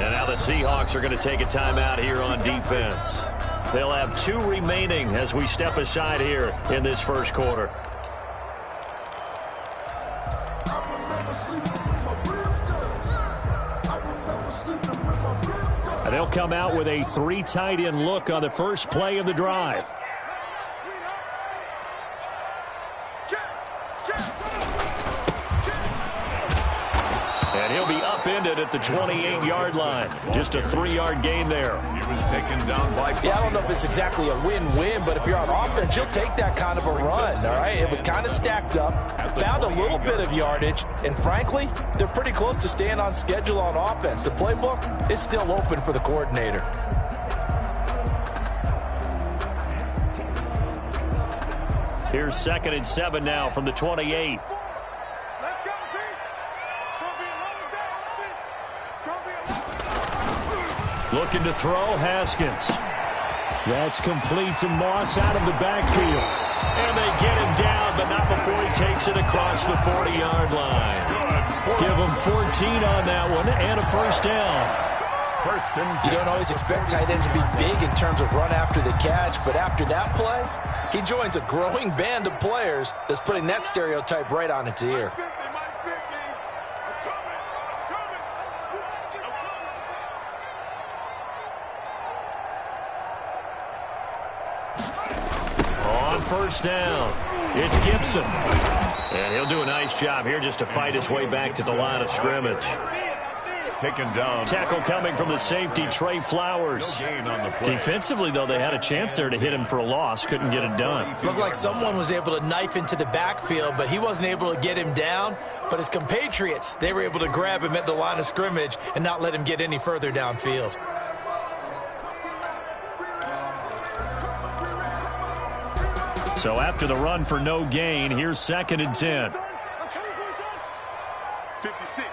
And now the Seahawks are going to take a timeout here on defense. They'll have 2 remaining as we step aside here in this first quarter. And they'll come out with a 3 tight end look on the first play of the drive. And he'll be upended at the 28-yard line. Just a 3-yard gain there. He was taken down by... Yeah, I don't know if it's exactly a win-win, but if you're on offense, you'll take that kind of a run, all right? It was kind of stacked up, found a little bit of yardage, and frankly, they're pretty close to staying on schedule on offense. The playbook is still open for the coordinator. Here's 2nd and 7 now from the 28. Looking to throw, Haskins. That's complete to Moss out of the backfield. And they get him down, but not before he takes it across the 40-yard line. Give him 14 on that one and a first down. You don't always expect tight ends to be big in terms of run after the catch, but after that play, he joins a growing band of players that's putting that stereotype right on its ear. First down. It's Gibson. And he'll do a nice job here just to fight his way back to the line of scrimmage. Taken down. Tackle coming from the safety, Trey Flowers. Defensively, though, they had a chance there to hit him for a loss. Couldn't get it done. Looked like someone was able to knife into the backfield, but he wasn't able to get him down. But his compatriots, they were able to grab him at the line of scrimmage and not let him get any further downfield. So after the run for no gain, here's 2nd and 10. 56.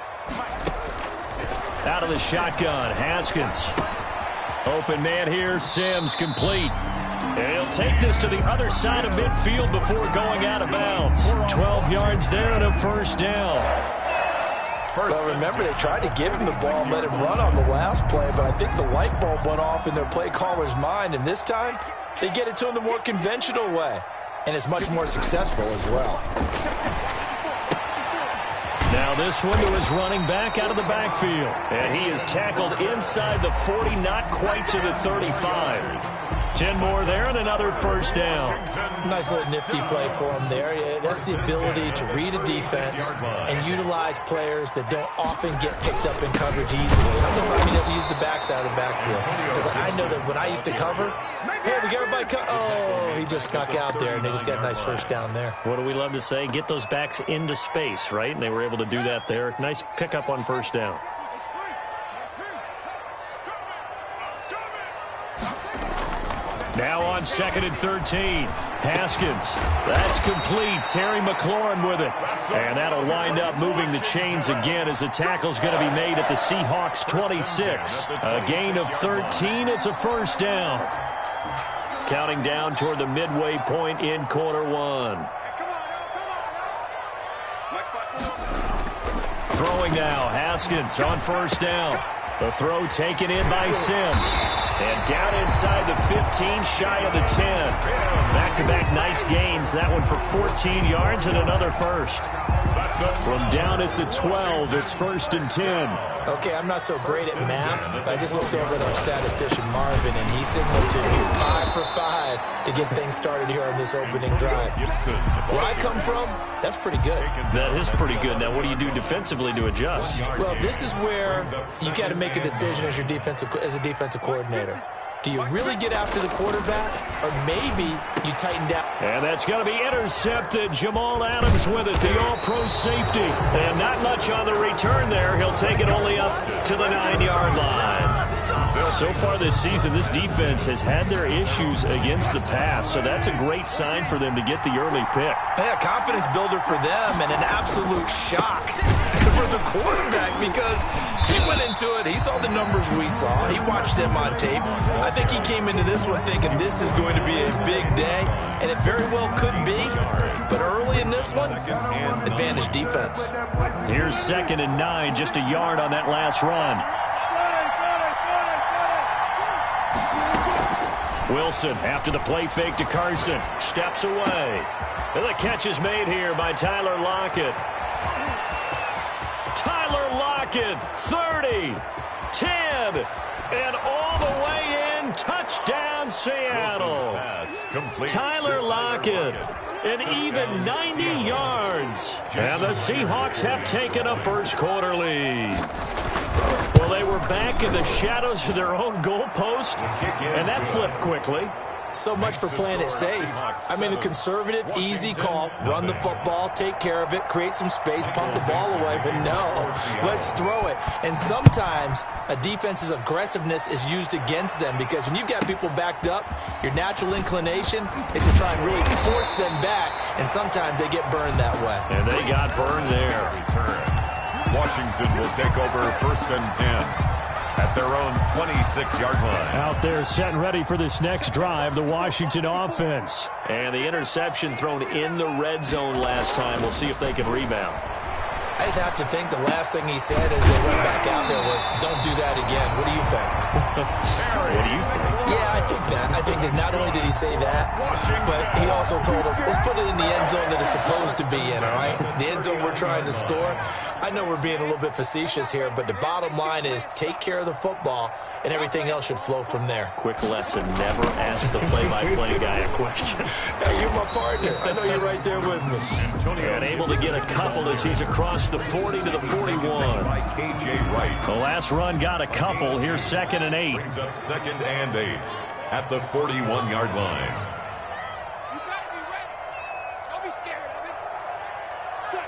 Out of the shotgun, Haskins. Open man here, Sims complete. And he'll take this to the other side of midfield before going out of bounds. 12 yards there and a first down. Well, remember, they tried to give him the ball and let him run on the last play, but I think the light bulb went off in their play caller's mind, and this time they get it to him the more conventional way, and it's much more successful as well. Now this one to his running back out of the backfield. And he is tackled inside the 40, not quite to the 35. 10 more there and another first down. Nice little nifty play for him there. Yeah, that's the ability to read a defense and utilize players that don't often get picked up in coverage easily. I'm the one that use the backs out of the backfield. Because I know that when I used to cover, hey, we got everybody oh, he just snuck out there, and they just got a nice first down there. What do we love to say? Get those backs into space, right? And they were able to do that there. Nice pickup on first down. Now on 2nd and 13. Haskins. That's complete. Terry McLaurin with it. And that'll wind up moving the chains again as the tackle's going to be made at the Seahawks 26. A gain of 13. It's a first down. Counting down toward the midway point in quarter one. Throwing now. Haskins on first down. The throw taken in by Sims. And down inside the 15, shy of the 10. Back-to-back nice gains. That one for 14 yards and another first. From down at the 12, it's 1st and 10. Okay, I'm not so great at math, but I just looked over at our statistician, Marvin, and he signaled to me 5 for 5 to get things started here on this opening drive. Where I come from, that's pretty good. That is pretty good. Now, what do you do defensively to adjust? Well, this is where you got to make a decision as a defensive coordinator. Do you really get after the quarterback, or maybe you tighten down? And that's going to be intercepted. Jamal Adams with it, the all-pro safety. And not much on the return there. He'll take it only up to the 9-yard line. So far this season, this defense has had their issues against the pass, so that's a great sign for them to get the early pick. Yeah, confidence builder for them and an absolute shock for the quarterback because he went into it. He saw the numbers we saw. He watched them on tape. I think he came into this one thinking this is going to be a big day, and it very well could be. But early in this one, advantage defense. Here's 2nd and 9, just a yard on that last run. Wilson, after the play fake to Carson, steps away. And the catch is made here by Tyler Lockett. Tyler Lockett, 30, 10, and all the way in. Touchdown, Seattle. Tyler Lockett, an even 90 yards. And the Seahawks have taken a first quarter lead. Well, they were back in the shadows of their own goalpost, and that flipped quickly. So much for playing it safe. I mean, the conservative, easy call, run the football, take care of it, create some space, pump the ball away. But no, let's throw it. And sometimes a defense's aggressiveness is used against them because when you've got people backed up, your natural inclination is to try and really force them back, and sometimes they get burned that way. And they got burned there. Washington will take over 1st and 10. At their own 26-yard line. Out there set and ready for this next drive, the Washington offense. And the interception thrown in the red zone last time. We'll see if they can rebound. I just have to think the last thing he said as they went back out there was, don't do that again. What do you think? What do you think? Yeah, I think that. I think that not only did he say that, but he also told him, let's put it in the end zone that it's supposed to be in, all right? The end zone we're trying to score. I know we're being a little bit facetious here, but the bottom line is take care of the football, and everything else should flow from there. Quick lesson, never ask the play-by-play guy a question. Hey, you're my partner. I know you're right there with me. And able to get a couple as he's across the 40 to the 41. The last run got a couple. Here's 2nd and 8. Brings up 2nd and 8 at the 41-yard line. You got to be ready. Don't be scared of it. Check.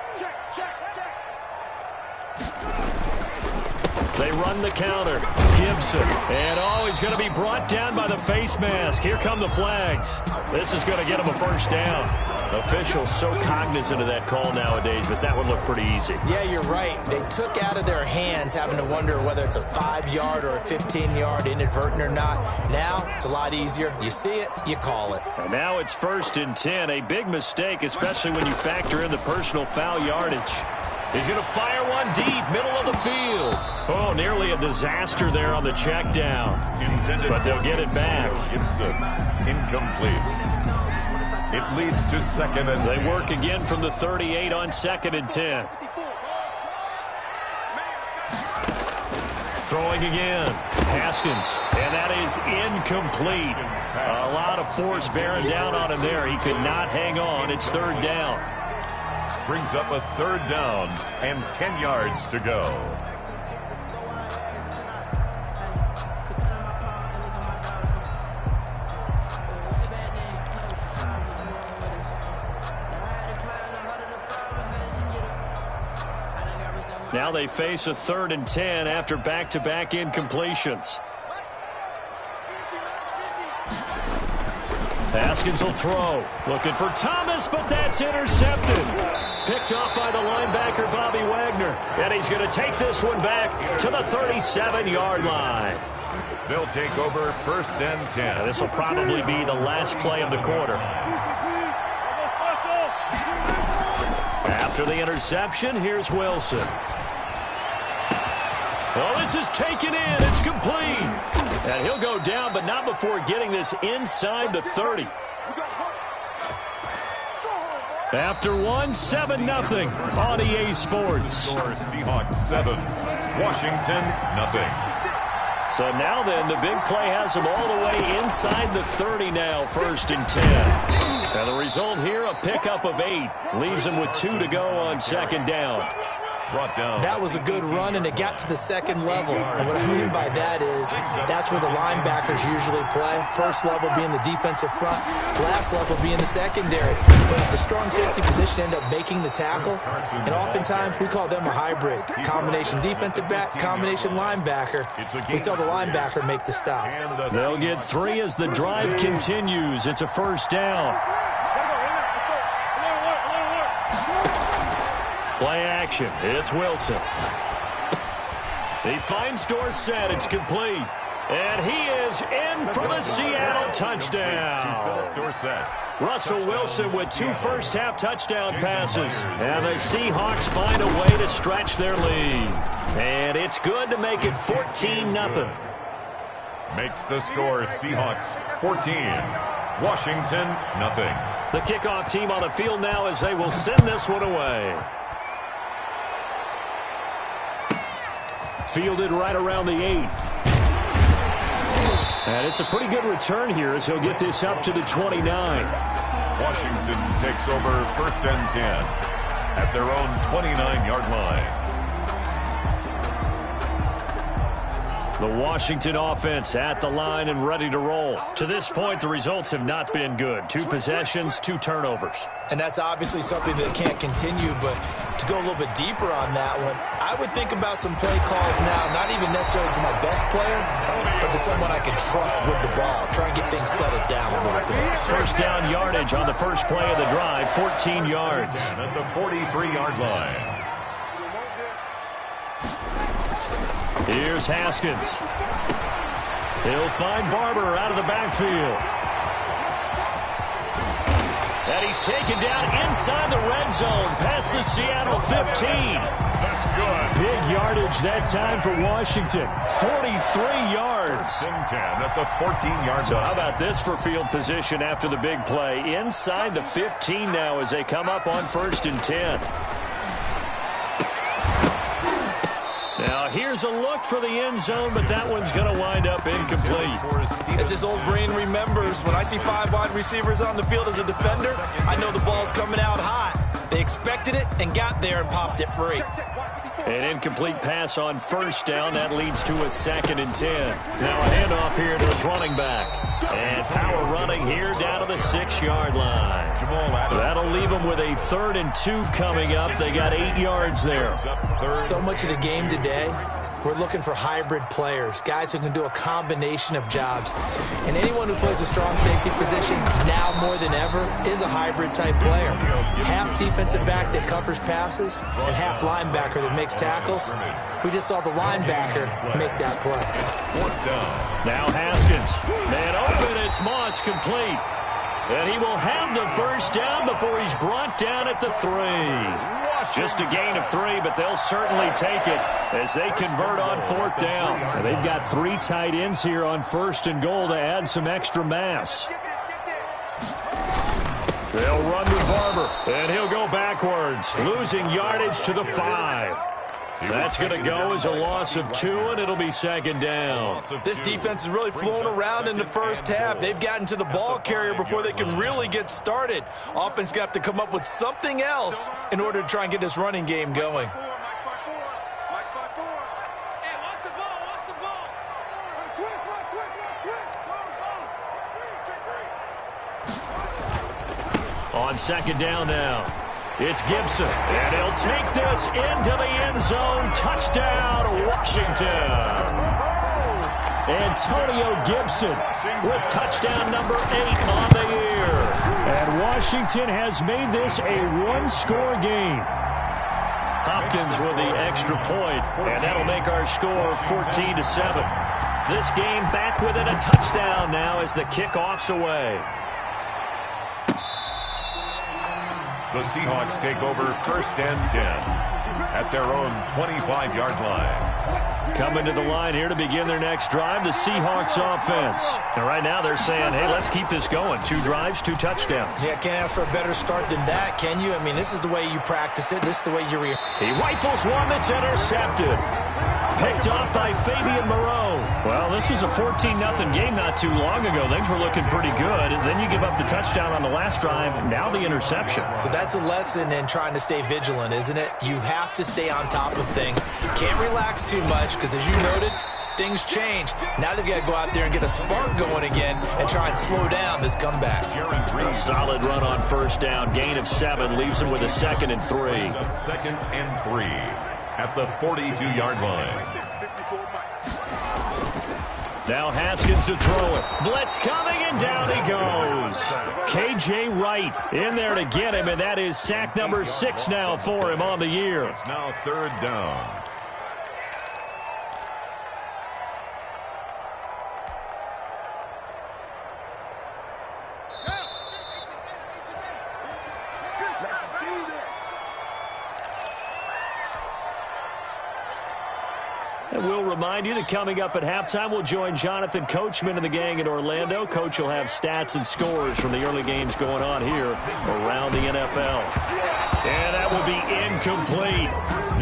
They run the counter. Gibson. And he's going to be brought down by the face mask. Here come the flags. This is going to get him a first down. Officials so cognizant of that call nowadays, but that would look pretty easy. Yeah, you're right. They took out of their hands having to wonder whether it's a 5-yard or a 15-yard, inadvertent or not. Now, it's a lot easier. You see it, you call it. And now it's 1st and 10. A big mistake, especially when you factor in the personal foul yardage. He's going to fire one deep, middle of the field. Oh, nearly a disaster there on the check down. But they'll get it back. Gibson, incomplete. It leads to 2nd and 10. They work again from the 38 on 2nd and 10. Throwing again. Haskins. And that is incomplete. A lot of force bearing down on him there. He could not hang on. It's 3rd down. Brings up a 3rd down and 10 yards to go. Now they face a 3rd and 10 after back-to-back incompletions. Haskins will throw. Looking for Thomas, but that's intercepted. Picked off by the linebacker, Bobby Wagner. And he's going to take this one back to the 37-yard line. They'll take over 1st and 10. Now this will probably be the last play of the quarter. After the interception, here's Wilson. Well, this is taken in. It's complete. And he'll go down, but not before getting this inside the 30. After one, 7-0 on EA Sports. Score Seahawks 7, Washington nothing. So now then, the big play has them all the way inside the 30 now, 1st and 10. And the result here, a pickup of 8. Leaves them with 2 to go on 2nd down. Brought down. That was a good run, and it got to the 2nd level. And what I mean by that is that's where the linebackers usually play. First level being the defensive front, last level being the secondary. But the strong safety position end up making the tackle, and oftentimes we call them a hybrid. Combination defensive back, combination linebacker. We saw the linebacker make the stop. They'll get 3 as the drive continues. It's a 1st down. Play action. It's Wilson. He finds Dorsett. It's complete. And he is in for the Seattle touchdown. Russell Wilson with 2 first-half touchdown passes. And the Seahawks find a way to stretch their lead. And it's good to make it 14-0. makes the score Seahawks 14, Washington nothing. The kickoff team on the field now as they will send this one away. Fielded right around the 8. And it's a pretty good return here as he'll get this up to the 29. Washington takes over first and 10 at their own 29-yard line. The Washington offense at the line and ready to roll. To this point, the results have not been good. 2 possessions, 2 turnovers. And that's obviously something that can't continue, but to go a little bit deeper on that one, I would think about some play calls now, not even necessarily to my best player, but to someone I can trust with the ball. Try and get things settled down a little bit. First down yardage on the first play of the drive, 14 yards. And at the 43-yard line. Here's Haskins. He'll find Barber out of the backfield. And he's taken down inside the red zone past the Seattle 15. That's good. Big yardage that time for Washington. 43 yards. First and 10 at the 14-yard line. So how about this for field position after the big play? Inside the 15 now as they come up on first and 10. Now, here's a look for the end zone, but that one's going to wind up incomplete. As this old brain remembers, when I see 5 wide receivers on the field as a defender, I know the ball's coming out hot. They expected it and got there and popped it free. An incomplete pass on first down. That leads to a 2nd and 10. Now a handoff here to his running back. And power running here down to the 6-yard line. That'll leave them with a 3rd and 2 coming up. They got 8 yards there. So much of the game today, we're looking for hybrid players, guys who can do a combination of jobs. And anyone who plays a strong safety position, now more than ever, is a hybrid type player. Half defensive back that covers passes and half linebacker that makes tackles. We just saw the linebacker make that play. Now Haskins. Man open, it's Moss complete. And he will have the first down before he's brought down at the 3. Just a gain of 3, but they'll certainly take it as they convert on 4th down. And they've got 3 tight ends here on 1st and goal to add some extra mass. They'll run with Barber, and he'll go backwards, losing yardage to the 5. That's going to go as a loss of 2, and it'll be 2nd down. This defense has really flown around in the first half. They've gotten to the ball carrier before they can really get started. Offense going to have to come up with something else in order to try and get this running game going. On 2nd down now. It's Gibson, and he'll take this into the end zone. Touchdown, Washington. Antonio Gibson with touchdown number 8 on the year. And Washington has made this a 1-score game. Hopkins with the extra point, and that'll make our score 14-7. This game back within a touchdown now as the kickoff's away. The Seahawks take over first and 10 at their own 25-yard line. Coming to the line here to begin their next drive, the Seahawks offense. And right now they're saying, hey, let's keep this going. 2 drives, 2 touchdowns. Yeah, can't ask for a better start than that, can you? I mean, this is the way you practice it. This is the way you He rifles one that's intercepted. Picked off by Fabian Moreau. Well, this was a 14-0 game not too long ago. Things were looking pretty good. And then you give up the touchdown on the last drive. Now the interception. So that's a lesson in trying to stay vigilant, isn't it? You have to stay on top of things. Can't relax too much because, as you noted, things change. Now they've got to go out there and get a spark going again and try and slow down this comeback. A solid run on first down. Gain of 7 leaves them with a 2nd and 3. 2nd and 3 at the 42-yard line. Now Haskins to throw it. Blitz coming, and down he goes. K.J. Wright in there to get him, and that is sack number 6 now for him on the year. It's now 3rd down. And we'll remind you that coming up at halftime, we'll join Jonathan Coachman and the gang in Orlando. Coach will have stats and scores from the early games going on here around the NFL. And that will be incomplete.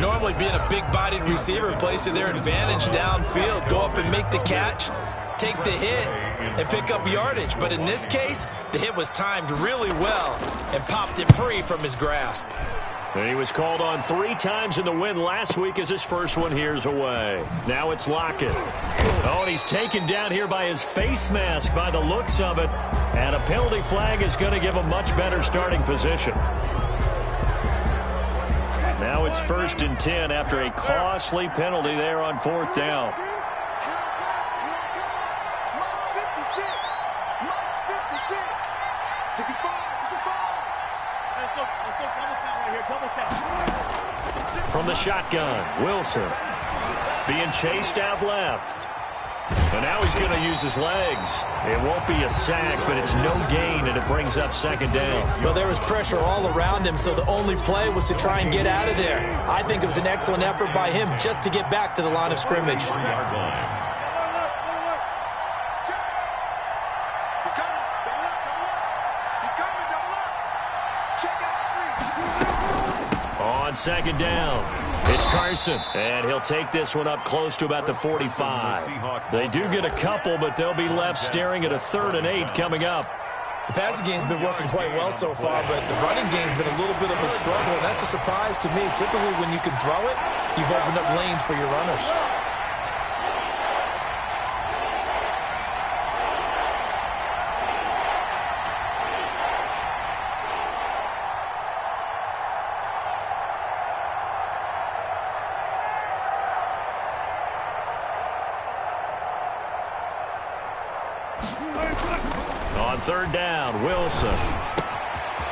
Normally being a big-bodied receiver plays to their advantage downfield. Go up and make the catch, take the hit, and pick up yardage. But in this case, the hit was timed really well and popped it free from his grasp. And he was called on 3 times in the win last week as his first one here's away. Now it's Lockett. Oh, and he's taken down here by his face mask by the looks of it. And a penalty flag is going to give him much better starting position. Now it's 1st and 10 after a costly penalty there on 4th down. From the shotgun, Wilson being chased out left. And now he's going to use his legs. It won't be a sack, but it's no gain, and it brings up 2nd down. Well, there was pressure all around him, so the only play was to try and get out of there. I think it was an excellent effort by him just to get back to the line of scrimmage. On 2nd down, it's Carson, and he'll take this one up close to about the 45. They do get a couple, but they'll be left staring at a 3rd and 8 coming up. The passing game's been working quite well so far, but the running game's been a little bit of a struggle, and that's a surprise to me. Typically, when you can throw it, you've opened up lanes for your runners. On 3rd down, Wilson.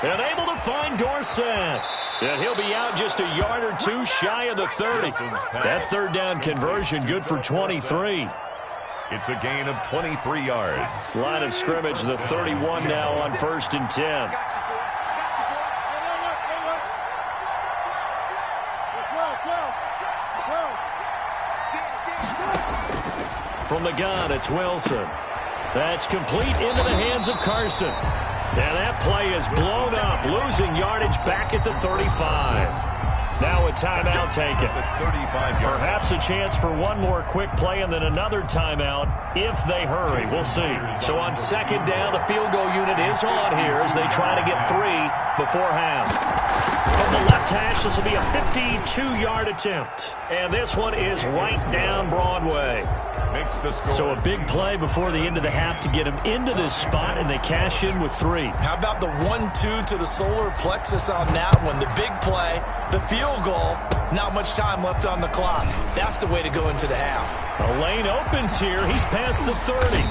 And able to find Dorsett. And he'll be out just a yard or 2 shy of the 30. That 3rd down conversion good for 23. It's a gain of 23 yards. Line of scrimmage, the 31 now on 1st and 10. From the gun, it's Wilson. That's complete into the hands of Carson. And that play is blown up, losing yardage back at the 35. Now a timeout taken. Perhaps a chance for one more quick play and then another timeout if they hurry. We'll see. So on 2nd down, the field goal unit is on here as they try to get 3 before half. From the left hash, this will be a 52-yard attempt. And this one is right down Broadway. So a big play before the end of the half to get him into this spot, and they cash in with 3. How about the 1-2 to the solar plexus on that one? The big play, the field goal, not much time left on the clock. That's the way to go into the half. A lane opens here. He's past the 30.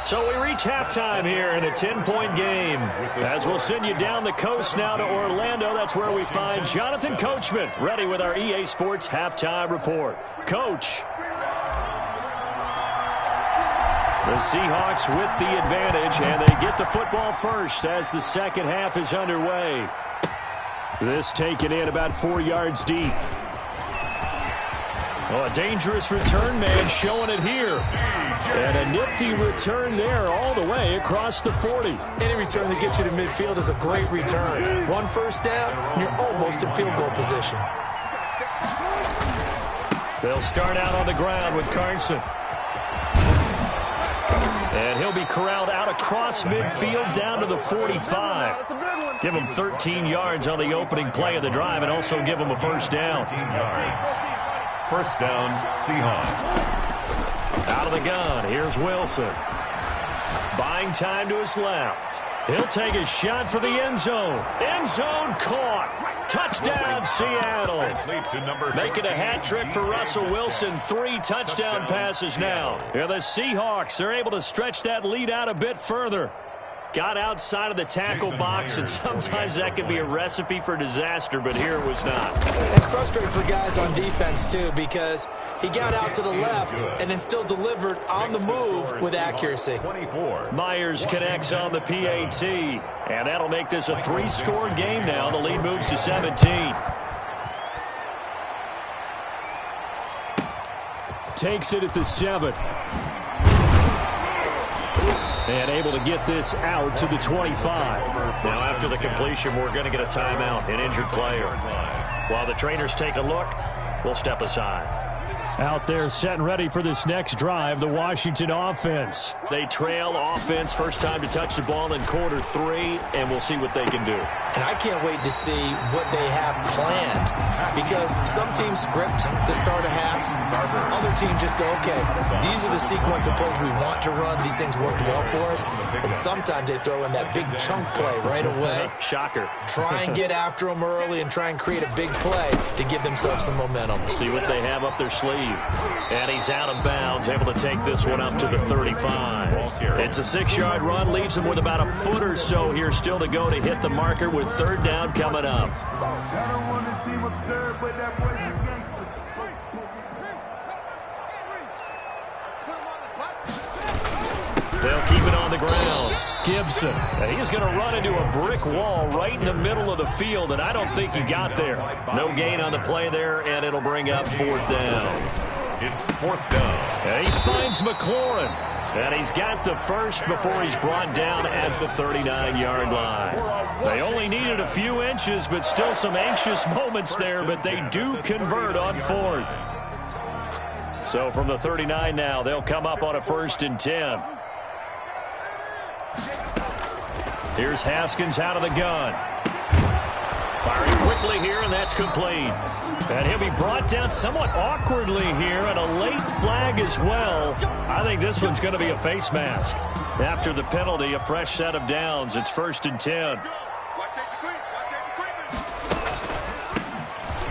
So we reach halftime here in a 10-point game. As we'll send you down the coast now to Orlando, that's where we find Jonathan Coachman, ready with our EA Sports Halftime Report. Coach. The Seahawks with the advantage, and they get the football first as the second half is underway. This taken in about 4 yards deep. Oh, a dangerous return man showing it here. And a nifty return there all the way across the 40. Any return that gets you to midfield is a great return. 1 first down, and you're almost in field goal position. They'll start out on the ground with Carson. And he'll be corralled out across midfield down to the 45. Give him 13 yards on the opening play of the drive and also give him a first down. 13 yards. First down, Seahawks. Out of the gun, here's Wilson. Buying time to his left. He'll take a shot for the end zone. End zone caught. Touchdown, Seattle. Making a hat trick for Russell Wilson. 3 touchdown passes now. Yeah, the Seahawks are able to stretch that lead out a bit further. Got outside of the tackle box, and sometimes that can be a recipe for disaster, but here it was not. It's frustrating for guys on defense, too, because he got out to the left and then still delivered on the move with accuracy. Myers connects on the PAT, and that'll make this a 3-score game now. The lead moves to 17. takes it at the 7. And able to get this out to the 25. Now after the completion, we're going to get a timeout, an injured player. While the trainers take a look, we'll step aside. Out there set and ready for this next drive, the Washington offense. They trail offense, first time to touch the ball in quarter 3, and we'll see what they can do. And I can't wait to see what they have planned, because some teams script to start a half. Other teams just go, okay, these are the sequence of plays we want to run. These things worked well for us. And sometimes they throw in that big chunk play right away. Shocker. Try and get after them early and try and create a big play to give themselves some momentum. See what they have up their sleeve. And he's out of bounds, able to take this one up to the 35. It's a 6-yard run, leaves him with about a foot or so here still to go to hit the marker with third down coming up. They'll keep it on the ground. Gibson, and he's going to run into a brick wall right in the middle of the field, and I don't think he got there. No gain on the play there, and it'll bring up fourth down. It's fourth down. And he finds McLaurin, and he's got the first before he's brought down at the 39-yard line. They only needed a few inches, but still some anxious moments there, but they do convert on fourth. So from the 39 now, they'll come up on a 1st and 10. Here's Haskins out of the gun. Firing quickly here, and that's complete. And he'll be brought down somewhat awkwardly here, and a late flag as well. I think this one's going to be a face mask. After the penalty, a fresh set of downs. It's 1st and 10.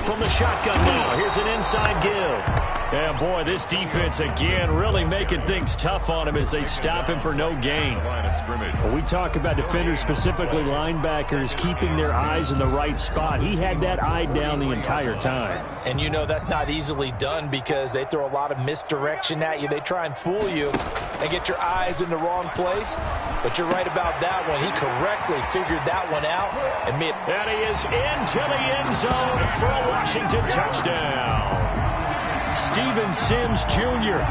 From the shotgun now, here's an inside give. Yeah, boy, this defense again really making things tough on him as they stop him for no gain. When we talk about defenders, specifically linebackers, keeping their eyes in the right spot. He had that eye down the entire time. And you know that's not easily done because they throw a lot of misdirection at you. They try and fool you and get your eyes in the wrong place. But you're right about that one. He correctly figured that one out. And he is into the end zone for a Washington touchdown. Steven Sims Jr.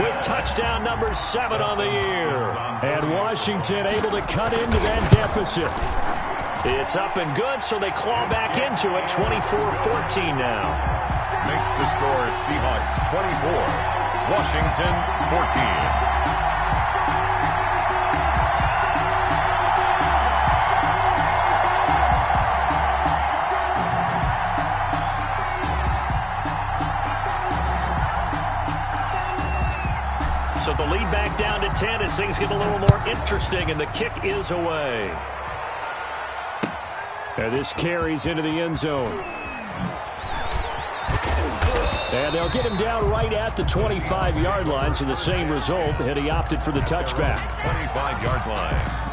with touchdown number 7 on the year. And Washington able to cut into that deficit. It's up and good, so they claw back into it, 24-14 now. Makes the score Seahawks 24, Washington 14. So the lead back down to 10 as things get a little more interesting, and the kick is away. And this carries into the end zone. And they'll get him down right at the 25-yard line, so the same result, and he opted for the touchback. 25-yard line.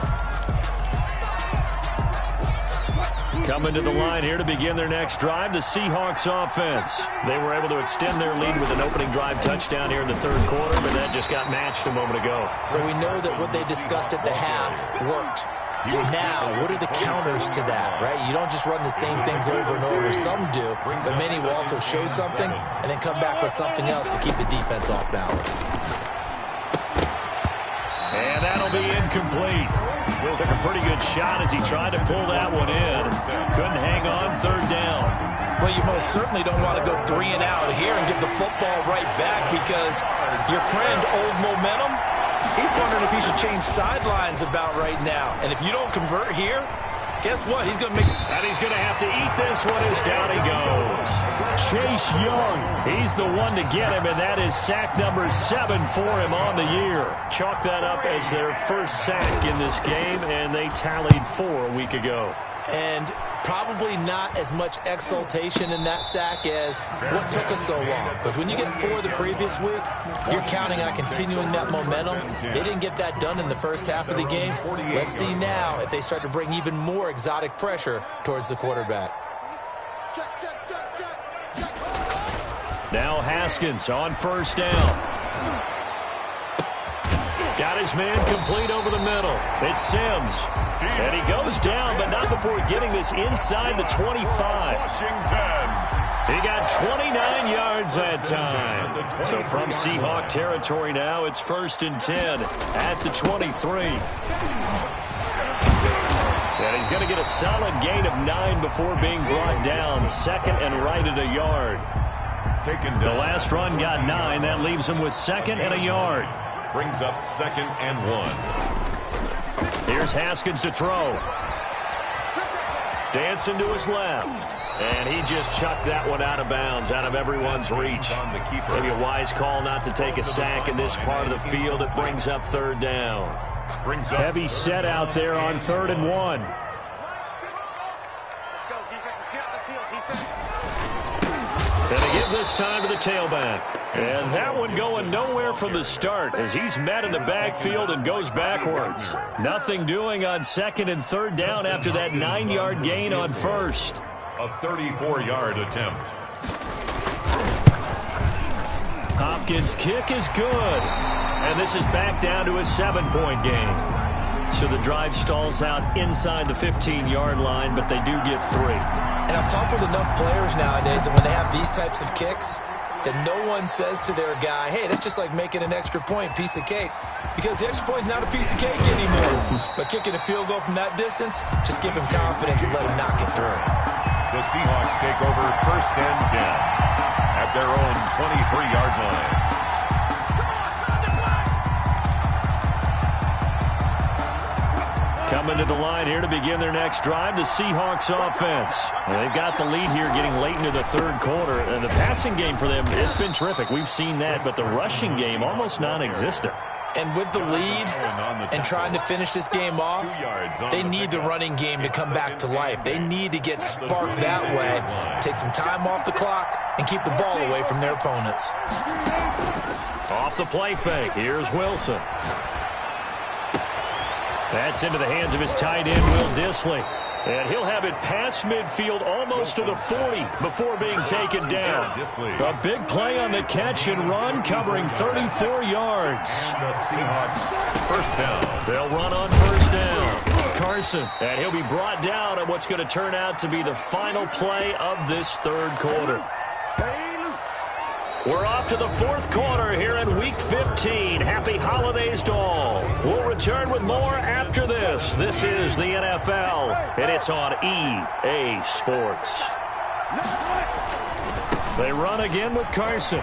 Coming to the line here to begin their next drive, the Seahawks offense. They were able to extend their lead with an opening drive touchdown here in the third quarter, but that just got matched a moment ago. So we know that what they discussed at the half worked. Now, what are the counters to that, right? You don't just run the same things over and over. Some do, but many will also show something and then come back with something else to keep the defense off balance. And that'll be incomplete. Took a pretty good shot as he tried to pull that one in. Couldn't hang on, third down. Well, you most certainly don't want to go 3 and out here and give the football right back because your friend, Old Momentum, he's wondering if he should change sidelines about right now. And if you don't convert here, guess what? He's going to make... And he's going to have to eat this one as down he goes. Chase Young, he's the one to get him, and that is sack number 7 for him on the year. Chalk that up as their first sack in this game, and they tallied 4 a week ago. And probably not as much exultation in that sack as what took us so long. Because when you get 4 the previous week, you're counting on continuing that momentum. They didn't get that done in the first half of the game. Let's see now if they start to bring even more exotic pressure towards the quarterback. Now Haskins on first down. Got his man complete over the middle. It's Sims. And he goes down, but not before getting this inside the 25. Washington. He got 29 yards that time. So from Seahawk territory now, it's 1st and 10 at the 23. And he's going to get a solid gain of 9 before being brought down. 2nd and right at a yard. The last run got 9. That leaves him with 2nd and a yard. Brings up 2nd and 1. Here's Haskins to throw. Dancing to his left. And he just chucked that one out of bounds, out of everyone's reach. Maybe a wise call not to take a sack in this part of the field. It brings up 3rd down. Heavy set out there on 3rd and 1. And they give this time to the tailback. And that one going nowhere from the start as he's met in the backfield and goes backwards. Nothing doing on 2nd and 3rd down after that 9-yard gain on 1st. A 34-yard attempt. Hopkins' kick is good. And this is back down to a 7-point game. So the drive stalls out inside the 15-yard line, but they do get 3. And I've talked with enough players nowadays that when they have these types of kicks, that no one says to their guy, hey, that's just like making an extra point, piece of cake. Because the extra point is not a piece of cake anymore. But kicking a field goal from that distance, just give him confidence and let him knock it through. The Seahawks take over 1st and 10 at their own 23-yard line. Coming to the line here to begin their next drive, the Seahawks offense. They've got the lead here getting late into the 3rd quarter. And the passing game for them, it's been terrific. We've seen that, but the rushing game almost non-existent. And with the lead and trying to finish this game off, they need the running game to come back to life. They need to get sparked that way, take some time off the clock, and keep the ball away from their opponents. Off the play fake, here's Wilson. That's into the hands of his tight end, Will Dissly. And he'll have it past midfield almost to the 40 before being taken down. A big play on the catch and run, covering 34 yards. The Seahawks 1st down. They'll run on 1st down. Carson, and he'll be brought down on what's going to turn out to be the final play of this 3rd quarter. We're off to the 4th quarter here in Week 15. Happy holidays to all. We'll return with more after this. This is the NFL, and it's on EA Sports. They run again with Carson.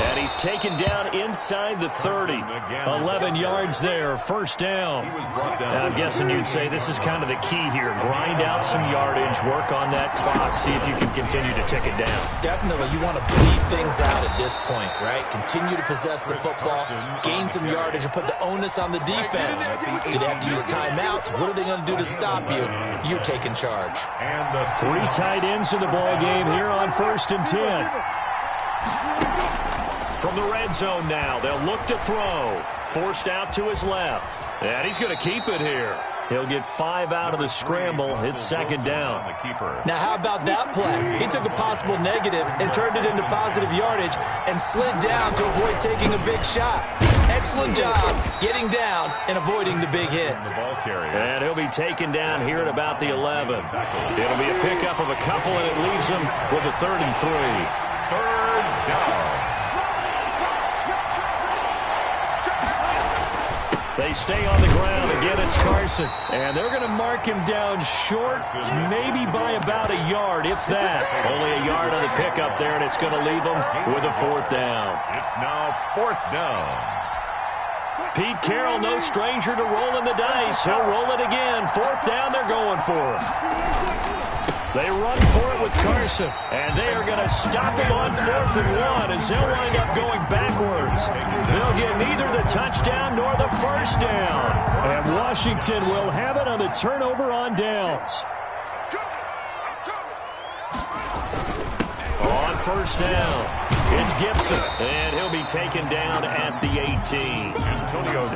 And he's taken down inside the 30. 11 yards there, 1st down. Now, I'm guessing you'd say this is kind of the key here. Grind out some yardage, work on that clock, see if you can continue to tick it down. Definitely, you want to bleed things out at this point, right? Continue to possess the football, gain some yardage, and put the onus on the defense. Do they have to use timeouts? What are they going to do to stop you? You're taking charge. And the 3 tight ends in the ball game here on 1st and 10. From the red zone now, they'll look to throw. Forced out to his left. And he's going to keep it here. He'll get 5 out of the scramble. It's 2nd down. Now, how about that play? He took a possible negative and turned it into positive yardage and slid down to avoid taking a big shot. Excellent job getting down and avoiding the big hit. And he'll be taken down here at about the 11. It'll be a pickup of a couple, and it leaves him with a 3rd and 3. 3rd down. They stay on the ground. Again, it's Carson. And they're going to mark him down short, maybe by about a yard, if that. Only a yard on the pickup there, and it's going to leave them with a 4th down. It's now 4th down. Pete Carroll, no stranger to rolling the dice. He'll roll it again. 4th down, they're going for it. They run for it with Carson, and they are going to stop him on 4th and 1 as they'll wind up going backwards. They'll get neither the touchdown nor the 1st down. And Washington will have it on the turnover on downs. On 1st down. It's Gibson, and he'll be taken down at the 18.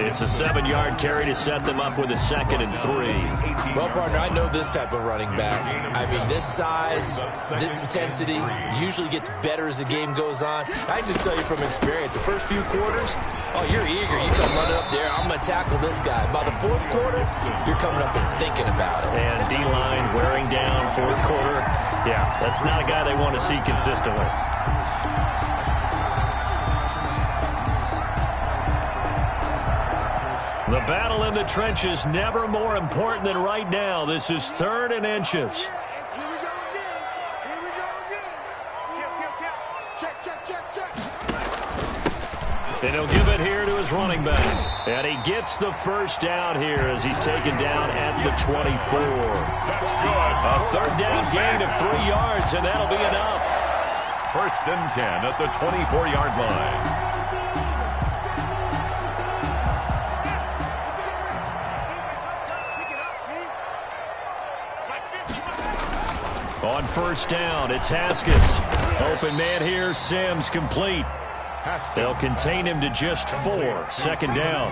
It's a 7-yard carry to set them up with a 2nd and 3. Well, partner, I know this type of running back. I mean, this size, this intensity usually gets better as the game goes on. I just tell you from experience, the first few quarters, oh, you're eager. You come running up there, I'm going to tackle this guy. By the 4th quarter, you're coming up and thinking about it. And D-line wearing down 4th quarter. Yeah, that's not a guy they want to see consistently. The battle in the trenches, never more important than right now. This is 3rd and inches. Here we go again. Here we go again. Check, check, check, check. And he'll give it here to his running back. And he gets the first down here as he's taken down at the 24. A 3rd down gain of 3 yards, and that'll be enough. 1st and 10 at the 24-yard line. On 1st down, it's Haskins. Open man here, Sims complete. They'll contain him to just 4. 2nd down.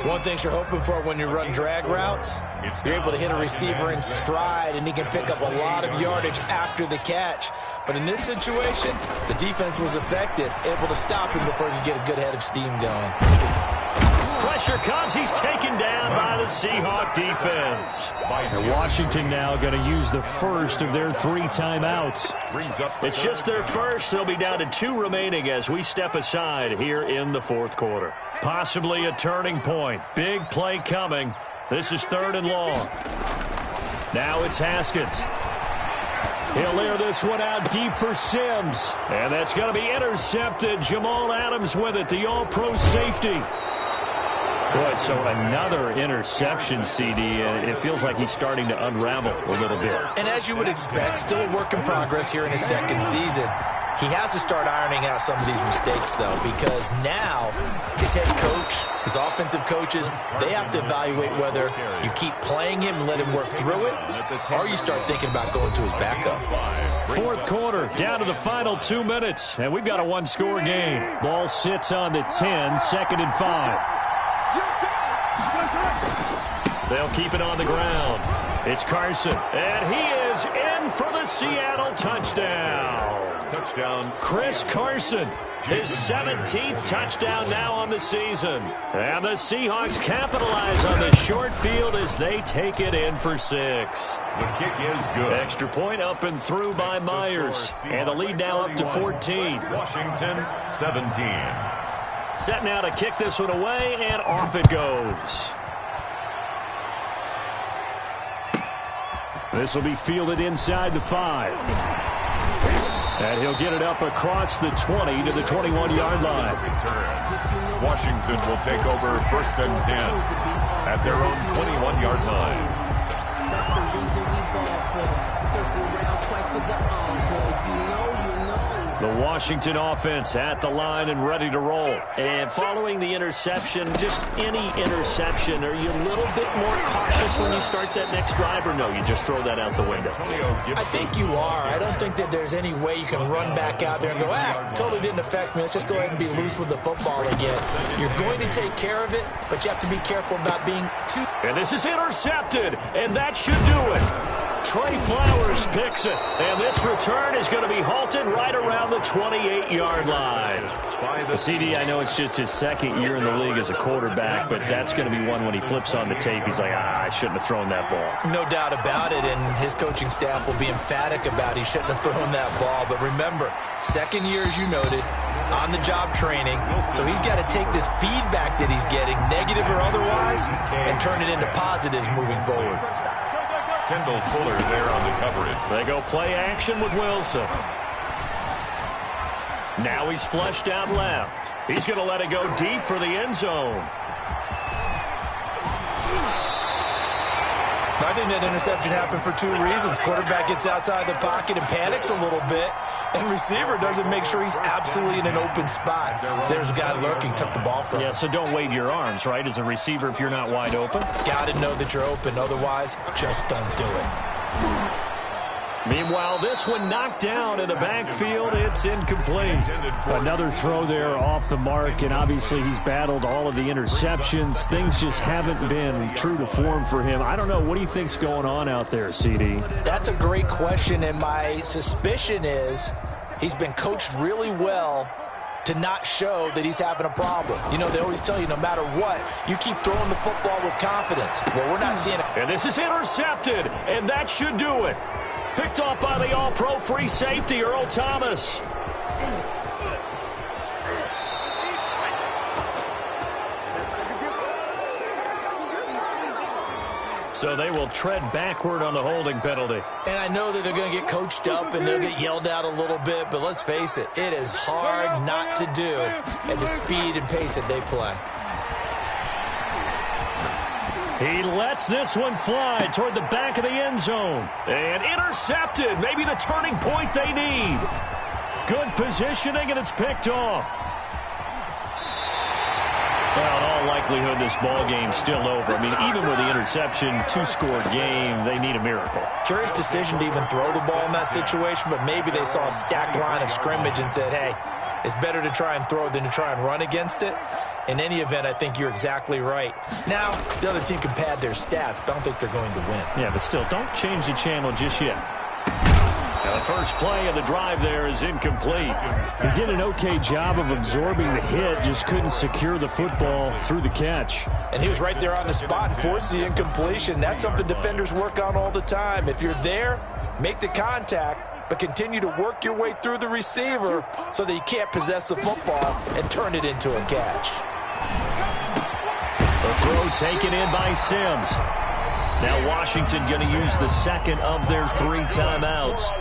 One thing you're hoping for when you run drag routes, you're able to hit a receiver in stride, and he can pick up a lot of yardage after the catch. But in this situation, the defense was effective, able to stop him before he could get a good head of steam going. Pressure comes. He's taken down by the Seahawk defense. And Washington now going to use the first of their 3 timeouts. It's just their first. They'll be down to 2 remaining as we step aside here in the 4th quarter. Possibly a turning point. Big play coming. This is 3rd and long. Now it's Haskins. He'll air this one out deep for Sims. And that's going to be intercepted. Jamal Adams with it, the all-pro safety. Boy, so another interception, CD, and it feels like he's starting to unravel a little bit. And as you would expect, still a work in progress here in his 2nd season. He has to start ironing out some of these mistakes, though, because now his head coach, his offensive coaches, they have to evaluate whether you keep playing him and let him work through it, or you start thinking about going to his backup. 4th quarter, down to the final 2 minutes, and we've got a 1-score game. Ball sits on the 10, 2nd and 5. They'll keep it on the ground. It's Carson, and he is in for the Seattle touchdown. Chris Carson, his 17th touchdown now on the season. And the Seahawks capitalize on the short field as they take it in for 6. The kick is good. Extra point up and through by Myers. And the lead now up to 14. Washington, 17. Set now to kick this one away, and off it goes. This will be fielded inside the 5. And he'll get it up across the 20 to the 21-yard line. Washington will take over 1st and 10 at their own 21-yard line. That's the reason we ball for them. Circle around twice for the encore. If you know, you know. The Washington offense at the line and ready to roll. And following the interception, just any interception, are you a little bit more cautious when you start that next drive, or no, you just throw that out the window? I think you are. I don't think that there's any way you can run back out there and go, totally didn't affect me. Let's just go ahead and be loose with the football again. You're going to take care of it, but you have to be careful about being too... And this is intercepted, and that should do it. Trey Flowers picks it, and this return is going to be halted right around the 28-yard line. The CD, I know it's just his 2nd year in the league as a quarterback, but that's going to be one when he flips on the tape, he's like, I shouldn't have thrown that ball. No doubt about it, and his coaching staff will be emphatic about he shouldn't have thrown that ball. But remember, 2nd year, as you noted, on-the-job training, so he's got to take this feedback that he's getting, negative or otherwise, and turn it into positives moving forward. Kendall Fuller there on the coverage. They go play action with Wilson. Now he's flushed out left. He's going to let it go deep for the end zone. I think that interception happened for 2 reasons. Quarterback gets outside the pocket and panics a little bit, and receiver doesn't make sure he's absolutely in an open spot. So there's a guy lurking, took the ball from him. Yeah, so don't wave your arms, right, as a receiver if you're not wide open? Got to know that you're open. Otherwise, just don't do it. Meanwhile, this one knocked down in the backfield. It's incomplete. Another throw there off the mark, and obviously he's battled all of the interceptions. Things just haven't been true to form for him. I don't know. What do you think's going on out there, CD? That's a great question, and my suspicion is he's been coached really well to not show that he's having a problem. You know, they always tell you no matter what, you keep throwing the football with confidence. Well, we're not seeing it. And this is intercepted, and that should do it. Picked off by the all-pro free safety, Earl Thomas. So they will tread backward on the holding penalty. And I know that they're going to get coached up and they'll get yelled out a little bit, but let's face it, it is hard not to do at the speed and pace that they play. He lets this one fly toward the back of the end zone. And intercepted. Maybe the turning point they need. Good positioning, and it's picked off. Well, in all likelihood, this ball game's still over. I mean, even with the interception, two-score game, they need a miracle. Curious decision to even throw the ball in that situation, but maybe they saw a stacked line of scrimmage and said, hey, it's better to try and throw than to try and run against it. In any event, I think you're exactly right. Now, the other team can pad their stats, but I don't think they're going to win. Yeah, but still, don't change the channel just yet. Now, the first play of the drive there is incomplete. He did an okay job of absorbing the hit, just couldn't secure the football through the catch. And he was right there on the spot and forced the incompletion. That's something defenders work on all the time. If you're there, make the contact, but continue to work your way through the receiver so that you can't possess the football and turn it into a catch. The throw taken in by Sims. Now Washington going to use the second of their 3 timeouts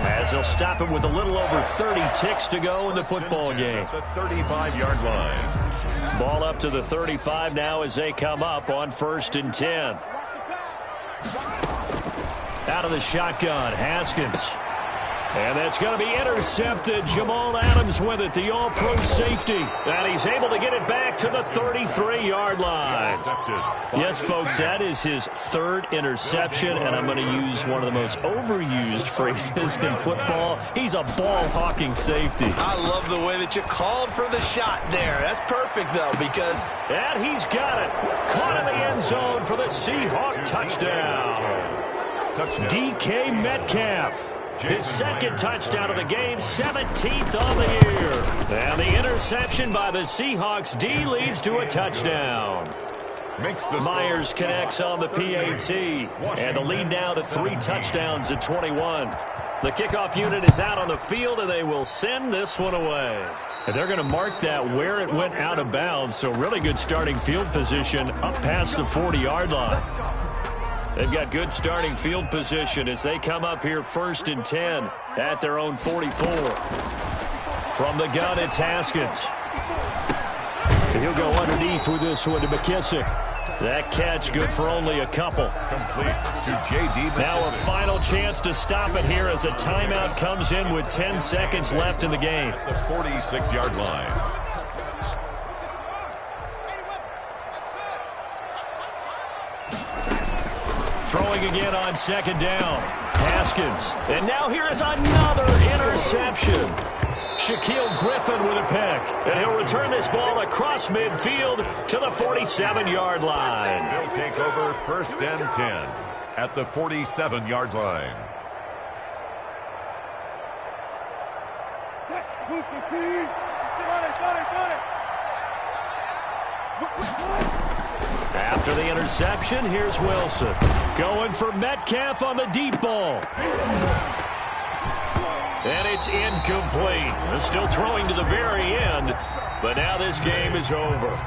as they'll stop it with a little over 30 ticks to go in the football game. The 35-yard line. Ball up to the 35 now as they come up on 1st and 10. Out of the shotgun, Haskins. And that's going to be intercepted. Jamal Adams with it, the all-pro safety. And he's able to get it back to the 33-yard line. Yes, folks, that is his 3rd interception, and I'm going to use one of the most overused phrases in football. He's a ball-hawking safety. I love the way that you called for the shot there. That's perfect, though, because... And he's got it. Caught in the end zone for the Seahawk touchdown. DK Metcalf. His 2nd touchdown of the game, 17th on the year. And the interception by the Seahawks D leads to a touchdown. Myers connects on the PAT. And the lead now to 3 touchdowns at 21. The kickoff unit is out on the field, and they will send this one away. And they're going to mark that where it went out of bounds. So really good starting field position up past the 40-yard line. They've got good starting field position as they come up here 1st and 10 at their own 44. From the gun, it's Haskins. And he'll go underneath with this one to McKissick. That catch good for only a couple. Complete to J.D. Now a final chance to stop it here as a timeout comes in with 10 seconds left in the game. The 46-yard line. Throwing again on 2nd down. Haskins. And now here is another interception. Shaquille Griffin with a pick. And he'll return this ball across midfield to the 47-yard line. They'll take over 1st and 10 at the 47-yard line. After the interception, here's Wilson. Going for Metcalf on the deep ball. And it's incomplete. They're still throwing to the very end, but now this game is over.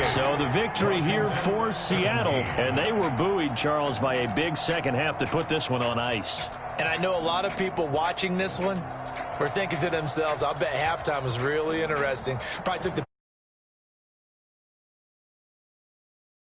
So the victory here for Seattle, and they were buoyed, Charles, by a big second half to put this one on ice. And I know a lot of people watching this one were thinking to themselves, I bet halftime was really interesting. Probably took the